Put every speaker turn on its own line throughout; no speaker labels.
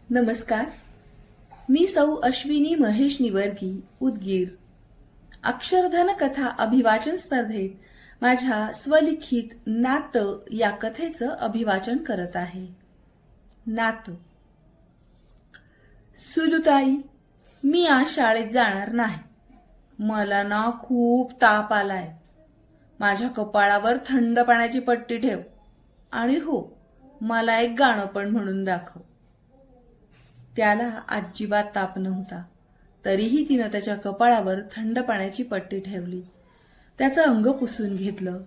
नमस्कार. मी सौ अश्विनी महेश निवर्गी, उदगीर. अक्षरधन कथा अभिवाचन स्पर्धेत माझ्या स्वलिखित नातं या कथेचं अभिवाचन करत आहे. नातं. सुलुताई, मी आज शाळेत जाणार नाही. मला ना खूप ताप आलाय. माझ्या कपाळावर थंड पाण्याची पट्टी ठेव आणि हो, मला एक गाणं पण म्हणून दाखव. त्याला अजिबात ताप नव्हता, तरीही तिनं त्याच्या कपाळावर थंड पाण्याची पट्टी ठेवली. त्याचं अंग पुसून घेतलं.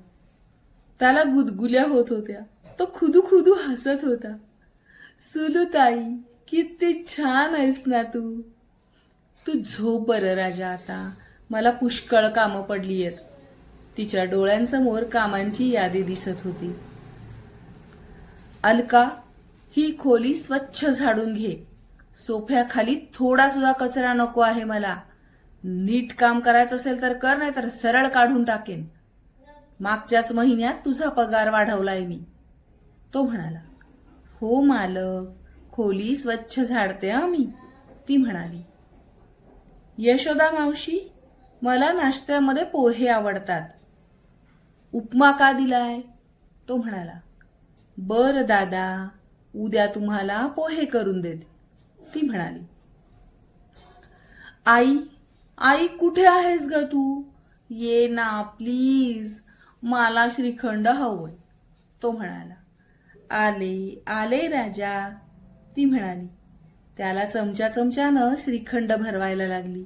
त्याला गुदगुल्या होत होत्या. तो खुदू खुदू हसत होता. सुलुताई, किती छान आहेस ना तू. तू झोप बरं राजा आता. मला पुष्कळ कामं पडलीयत. तिच्या डोळ्यांसमोर कामांची यादी दिसत होती. अलका, ही खोली स्वच्छ झाडून घे. सोफ्याखाली थोडा सुद्धा कचरा नको आहे मला. नीट काम करायचं असेल तर कर, नाही तर सरळ काढून टाकेन. मागच्याच महिन्यात तुझा पगार वाढवलाय मी. तो म्हणाला. हो मालक, खोली स्वच्छ झाडते मी, ती म्हणाली. यशोदा मावशी, मला नाश्त्यामध्ये पोहे आवडतात. उपमा का दिलाय? तो म्हणाला. बर दादा, उद्या तुम्हाला पोहे करून देते, ती म्हणाली. आई, आई कुठे आहेस ग तू? ये ना प्लीज, मला श्रीखंड हवंय, तो म्हणाला. आले आले राजा, ती म्हणाली. त्याला चमच्यानं श्रीखंड भरवायला लागली.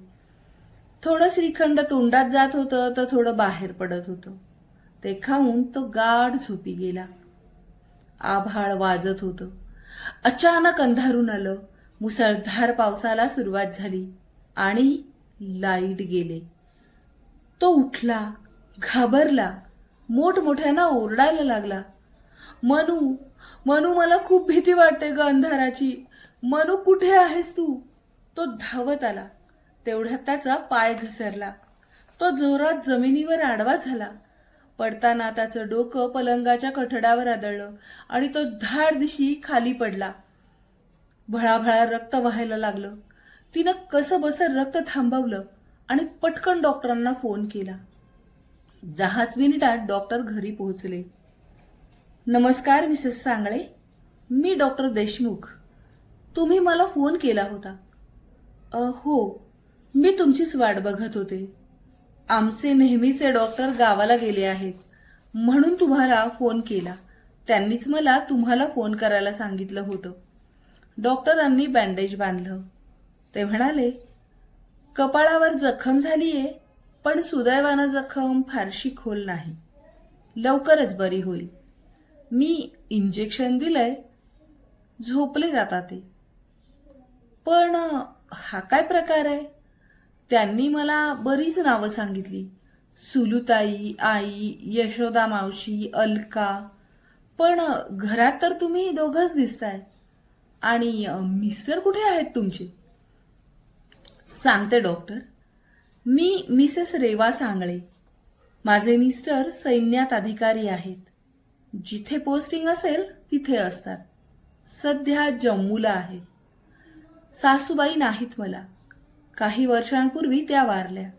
थोडं श्रीखंड तोंडात जात होतं तर थोडं बाहेर पडत होतं. ते खाऊन तो गाढ झोपी गेला. आभाळ वाजत होतं. अचानक अंधारून आलं. मुसळधार पावसाला सुरुवात झाली आणि लाईट गेले. तो उठला, घाबरला, मोठमोठ्यानं ओरडायला लागला. मनू, मनू, मला खूप भीती वाटते ग अंधाराची. मनू, कुठे आहेस तू? तो धावत आला. तेवढ्यात त्याचा पाय घसरला. तो जोरात जमिनीवर आडवा झाला. पडताना त्याचं डोकं पलंगाच्या कठड्यावर आदळलं आणि तो धाडदिशी खाली पडला. भळाभळा रक्त व्हायला लागलं. तिनं कसं बसं रक्त थांबवलं आणि पटकन डॉक्टरांना फोन केला. 10 मिनिटात डॉक्टर घरी पोहोचले. नमस्कार मिसेस सांगळे, मी डॉक्टर देशमुख. तुम्ही मला फोन केला होता. हो, मी तुमचीच वाट बघत होते. आमचे नेहमीचे डॉक्टर गावाला गेले आहेत, म्हणून तुम्हाला फोन केला. त्यांनीच मला तुम्हाला फोन करायला सांगितलं होतं. डॉक्टरांनी बँडेज बांधलं. ते म्हणाले, कपाळावर जखम झालीये, पण सुदैवानं जखम फारशी खोल नाही. लवकरच बरी होईल. मी इंजेक्शन दिलंय, झोपले जाता ते. पण हा काय प्रकार आहे? त्यांनी मला बरीच नावं सांगितली. सुलुताई, आई, यशोदा मावशी, अलका. पण घरात तर तुम्ही दोघंच दिसताय. आणि मिस्टर कुठे आहेत तुमचे? सांगते डॉक्टर. मी मिसेस रेवा सांगळे. माझे मिस्टर सैन्यात अधिकारी आहेत. जिथे पोस्टिंग असेल तिथे असतात. सध्या जम्मूला आहेत. सासूबाई नाहीत मला. काही वर्षांपूर्वी त्या वारल्या.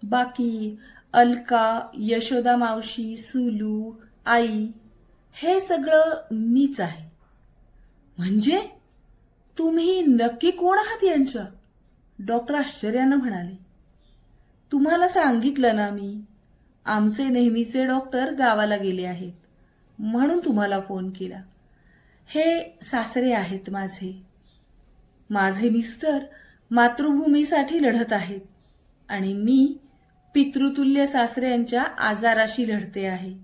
बाकी अलका, यशोदा मावशी, सुलू, आई हे सगळं मीच आहे. म्हणजे तुम्ही नक्की कोण आहात यांच्या? डॉक्टर आश्चर्यानं म्हणाले. तुम्हाला सांगितलं ना मी, आमचे नेहमीचे डॉक्टर गावाला गेले आहेत, म्हणून तुम्हाला फोन केला. हे सासरे आहेत माझे. माझे मिस्टर मातृभूमीसाठी लढत आहेत आणि मी पितृतुल्य सासऱ्यांच्या आजाराशी लढते आहे.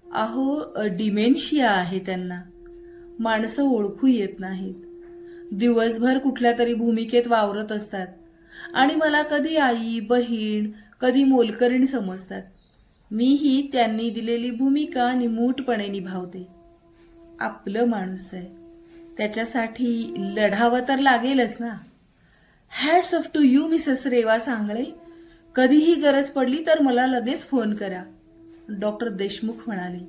अहो, डिमेन्शिया आहे त्यांना. माणसं ओळखू येत नाहीत. दिवसभर कुठल्या तरी भूमिकेत वावरत असतात आणि मला कधी आई, बहीण, कधी मोलकरीण समजतात. मीही त्यांनी दिलेली भूमिका निमूटपणे निभावते. आपलं माणूस आहे, त्याच्यासाठी लढावं तर लागेलच ना. Hats off to you Mrs Reva Sangle. कधीही गरज पडली तर मला लगेच फोन करा, डॉक्टर देशमुख म्हणाले.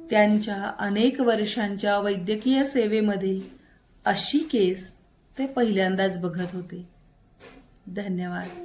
त्यांच्या अनेक वर्षांच्या वैद्यकीय सेवेमध्ये अशी केस ते पहिल्यांदाच बघत होते. धन्यवाद.